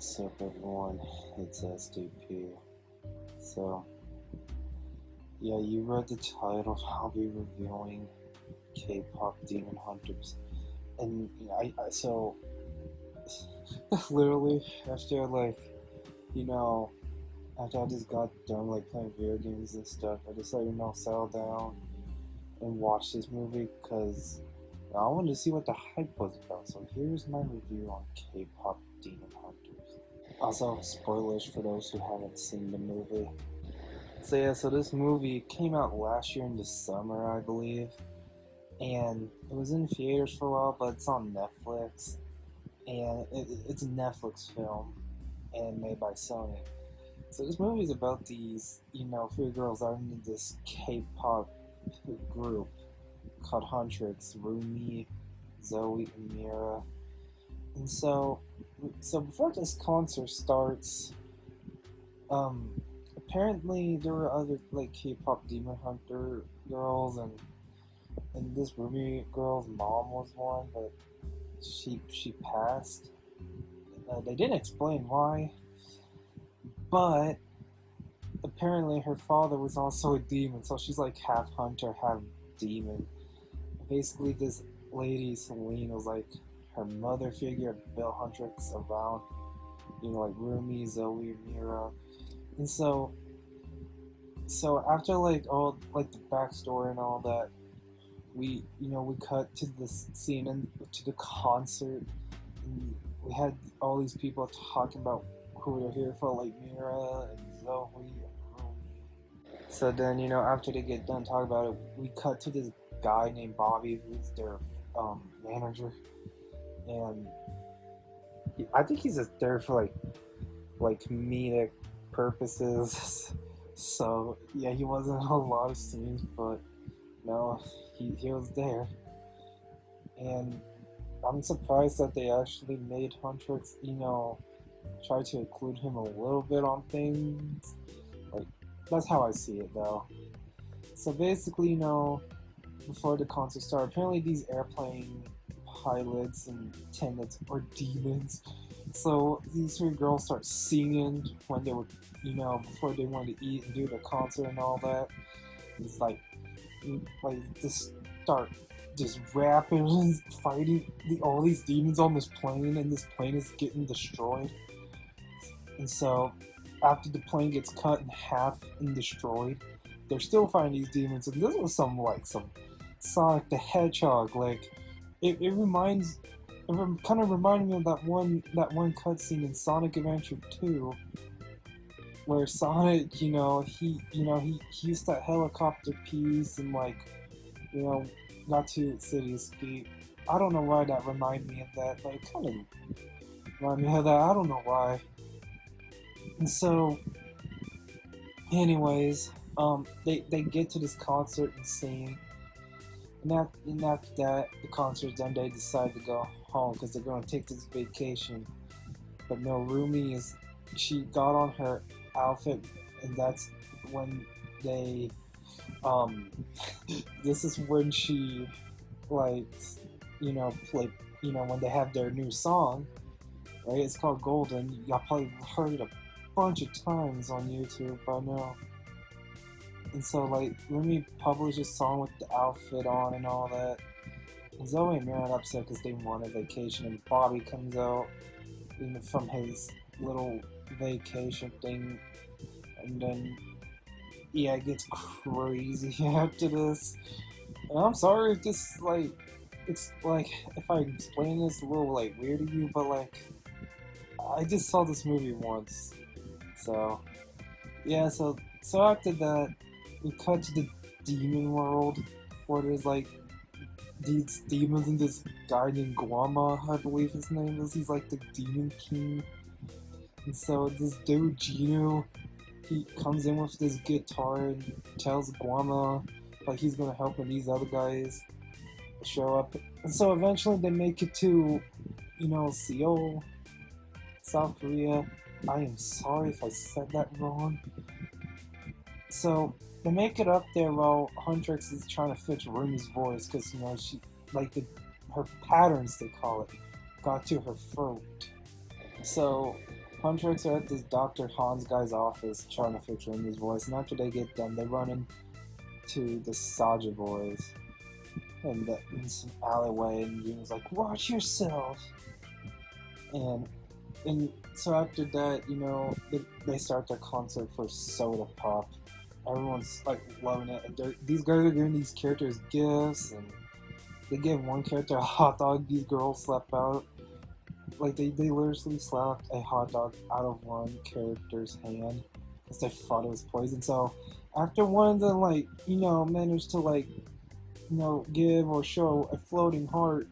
What's up, everyone? It's SDP. So, yeah, you read the title. I'll be reviewing K-pop Demon Hunters, and so literally after you know after I just got done playing video games and stuff, I just settle down and watch this movie because I wanted to see what the hype was about. So here's my review on K-pop Demon Hunters. Also, spoilers for those who haven't seen the movie. So yeah, so this movie came out last year in the summer, I believe, and it was in theaters for a while, but it's on Netflix, and it's a Netflix film, and made by Sony. So this movie is about these, three girls that are in this K-pop group called Huntrix, Rumi, Zoe, and Mira. And so before this concert starts, apparently there were other K-pop Demon Hunter girls, and this Ruby girl's mom was one, but she passed. They didn't explain why, but apparently her father was also a demon, so she's like half hunter, half demon. Basically, this lady Celine was like her mother figure, Bill Huntrix around, like Rumi, Zoe, Mira, and so after all the backstory and all that, we cut to this scene and to the concert, and we had all these people talking about who they're here for, like Mira and Zoe and Rumi. So then after they get done talking about it, we cut to this guy named Bobby who's their manager, and I think he's just there for like comedic purposes. So yeah, he wasn't in a lot of scenes, but no, he was there, and I'm surprised that they actually made Huntrix, try to include him a little bit on things. Like, that's how I see it, though. So basically, before the concert started, apparently these airplane pilots and attendants are demons. So these three girls start singing when they were, before they wanted to eat and do the concert and all that. It's like just start just rapping and fighting all these demons on this plane, and this plane is getting destroyed. And so after the plane gets cut in half and destroyed, they're still fighting these demons. And this was some Sonic the Hedgehog. It kind of reminded me of that one cutscene in Sonic Adventure 2, where Sonic, he used that helicopter piece and got to City Escape. I don't know why that reminded me of that, but it kind of reminded me of that. I don't know why. And so, anyways, they get to this concert and sing, and after that, the concert's done, they decide to go home because they're going to take this vacation. But no, she got on her outfit, and that's when they, this is when she, play, when they have their new song, right? It's called Golden. Y'all probably heard it a bunch of times on YouTube by now. And so Rumi published a song with the outfit on and all that. And Zoe and Mira are upset because they want a vacation, and Bobby comes out from his little vacation thing, and then it gets crazy after this. And I'm sorry if this it's if I explain this a little weird to you, but I just saw this movie once. So yeah, so after that, we cut to the demon world, where there's these demons and this guy named Guama, I believe his name is. He's the demon king. And so this dude Gino, he comes in with this guitar and tells Guama he's gonna help when these other guys show up. And so eventually they make it to, Seoul, South Korea. I am sorry if I said that wrong. So they make it up there while Huntrix is trying to fix Rumi's voice because she her patterns, they call it, got to her throat. So Huntrix are at this Dr. Hans guy's office trying to fix Rumi's voice, and after they get done, they run into the Saja boys in some alleyway, and Yuna's like, "Watch yourself!" And so after that, they start their concert for Soda Pop. Everyone's like loving it. And these guys are giving these characters gifts, and they give one character a hot dog. These girls slap out. Like they literally slapped a hot dog out of one character's hand because they thought it was poison. So after one of them managed to give or show a floating heart,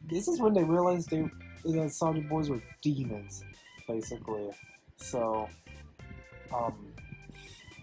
this is when they realized the Saja boys were demons, basically. So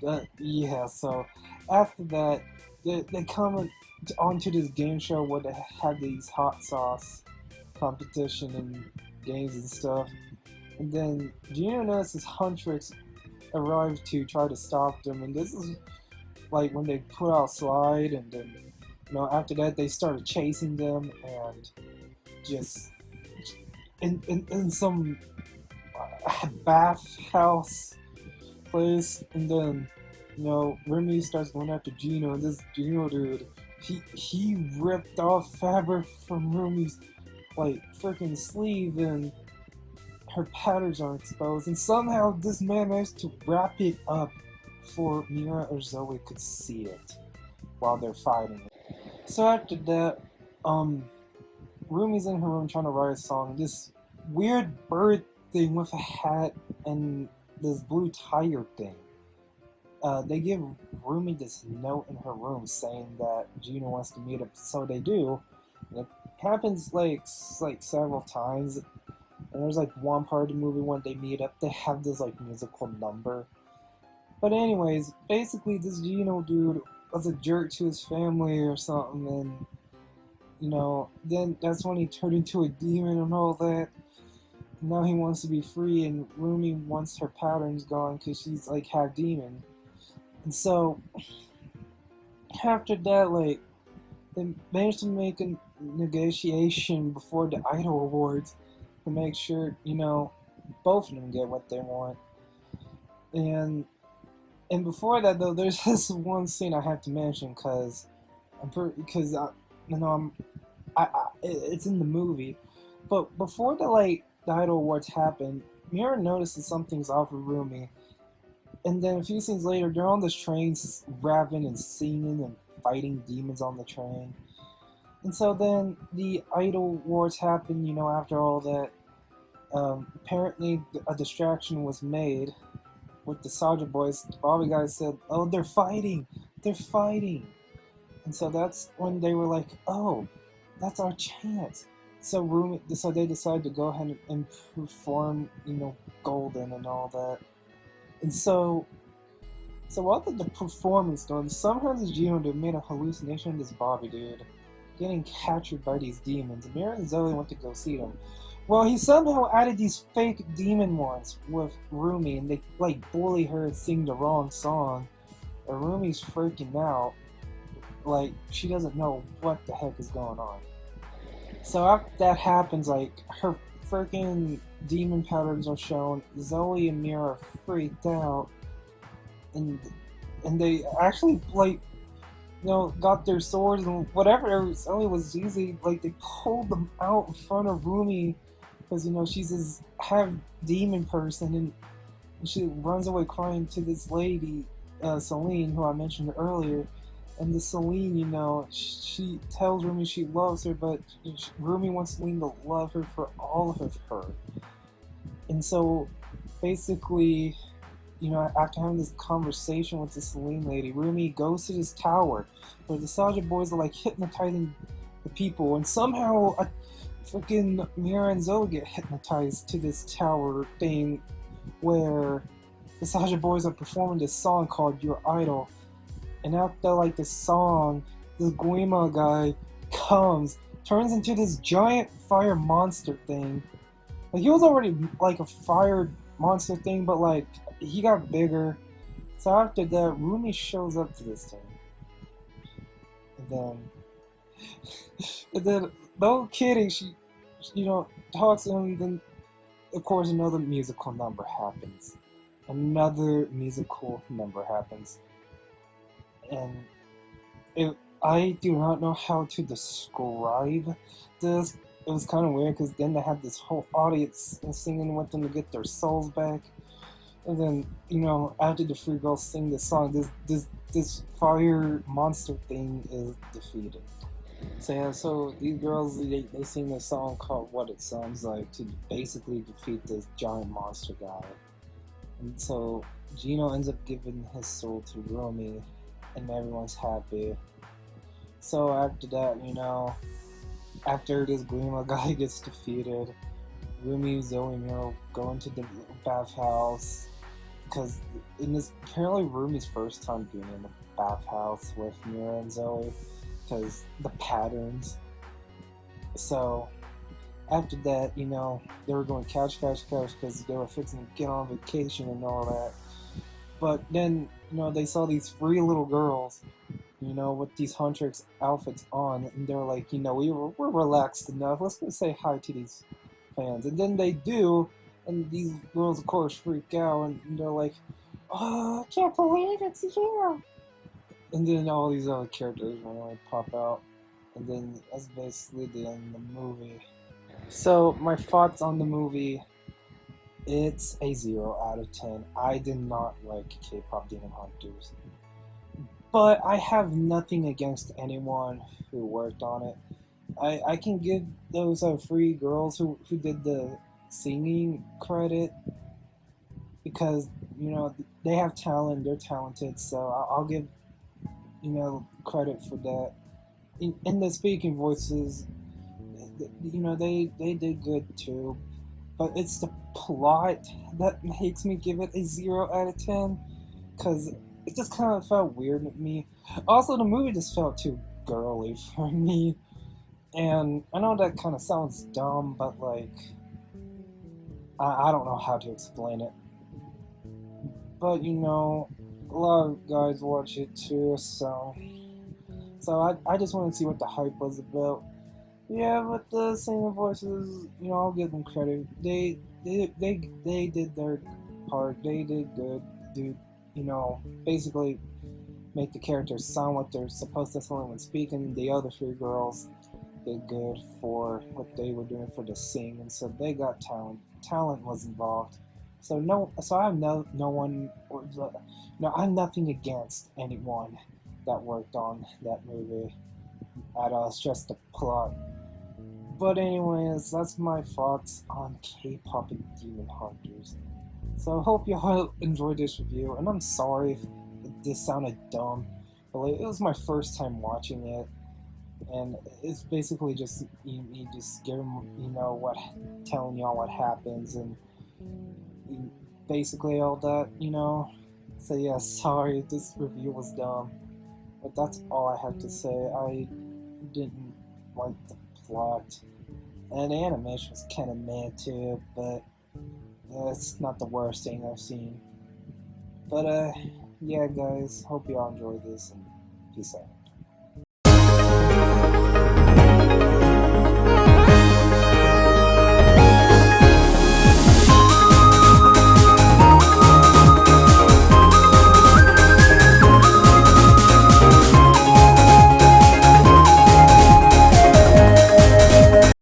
so after that, they come onto this game show where they have these hot sauce competition and games and stuff. And then Gino notices Huntrix arrived to try to stop them, and this is like when they put out Slide, and then after that they started chasing them and just in some bathhouse place, and then Remy starts going after Gino, and this Gino dude, he ripped off fabric from Rumi's freaking sleeve, and her patterns are exposed, and somehow this man managed to wrap it up before Mira or Zoe could see it while they're fighting. So after that, Rumi's in her room trying to write a song. This weird bird thing with a hat and this blue tire thing. They give Rumi this note in her room saying that Gino wants to meet up, so they do. And it happens several times. And there's one part of the movie when they meet up, they have this musical number. But anyways, basically this Gino dude was a jerk to his family or something, and then that's when he turned into a demon and all that. And now he wants to be free, and Rumi wants her patterns gone because she's half demon. And so after that, they managed to make a negotiation before the Idol Awards to make sure both of them get what they want. And before that though, there's this one scene I have to mention because it's in the movie. But before the Idol Awards happened, Mira notices something's off with Rumi. And then a few scenes later, they're on this train rapping and singing and fighting demons on the train. And so then the Idol Wars happened, after all that. Apparently a distraction was made with the Saja boys. The Bobby guys said, "Oh, they're fighting! They're fighting!" And so that's when they were like, "Oh, that's our chance." So they decided to go ahead and perform, Golden and all that. And so while the performance done, somehow this Gino dude made a hallucination of this Bobby dude getting captured by these demons. And Mira and Zoe went to go see them. Well, he somehow added these fake demon ones with Rumi, and they bully her and sing the wrong song. And Rumi's freaking out, she doesn't know what the heck is going on. So after that happens, her freaking demon patterns are shown. Zoe and Mira are freaked out, and they actually got their swords and whatever Zoe was using. They pulled them out in front of Rumi because she's this half demon person, and she runs away crying to this lady, Celine, who I mentioned earlier. And the Celine, she tells Rumi she loves her, but Rumi wants Celine to love her for all of her. And so, basically, after having this conversation with the Celine lady, Rumi goes to this tower where the Saja boys are hypnotizing the people, and somehow freaking Mira and Zoe get hypnotized to this tower thing where the Saja boys are performing this song called Your Idol. And after the song, this Guima guy comes, turns into this giant fire monster thing. He was already a fire monster thing, but he got bigger. So after that, Rumi shows up to this thing. And then no kidding, she talks to him, of course, another musical number happens. Another musical number happens. And I do not know how to describe this. It was kind of weird because then they had this whole audience singing with them to get their souls back. And then, after the three girls sing this song, this fire monster thing is defeated. So yeah, so these girls they sing this song called "What It Sounds Like" to basically defeat this giant monster guy. And so Gino ends up giving his soul to Rumi, and everyone's happy. So after that, after this green guy gets defeated, Rumi, Zoe, and Miro go into the bathhouse because apparently Rumi's first time being in the bathhouse with Mira and Zoe because the patterns. So after that, they were going couch because they were fixing to get on vacation and all that. But then, they saw these three little girls, with these Huntrix outfits on, and they're like, we're relaxed enough. Let's go say hi to these fans. And then they do, and these girls, of course, freak out, and they're like, oh, I can't believe it's you. And then all these other characters randomly pop out, and then that's basically the end of the movie. So, my thoughts on the movie, it's a 0 out of 10. I did not like K-Pop Demon Hunters. But I have nothing against anyone who worked on it. I can give those three girls who did the singing credit because, they have talent, they're talented, so I'll give, credit for that. In the speaking voices, they did good too. But it's the plot that makes me give it a 0 out of 10 because it just kind of felt weird to me. Also, the movie just felt too girly for me. And I know that kind of sounds dumb, but I don't know how to explain it. But a lot of guys watch it too, so I just want to see what the hype was about. Yeah, but the singing voices, I'll give them credit. They did their part. They did good. Dude, basically make the characters sound what they're supposed to sound when speaking. The other three girls did good for what they were doing for the sing, and so they got talent. Talent was involved. So I have no one. I'm nothing against anyone that worked on that movie at all. It's just the plot. But anyways, that's my thoughts on K-Pop and Demon Hunters. So I hope you all enjoyed this review, and I'm sorry if this sounded dumb, but it was my first time watching it, and it's basically just me just giving telling y'all what happens and basically all that. So yeah, sorry if this review was dumb, but that's all I have to say. I didn't like the plot, and the animation was kind of meh too, but it's not the worst thing I've seen. But yeah guys, hope y'all enjoyed this, and peace out.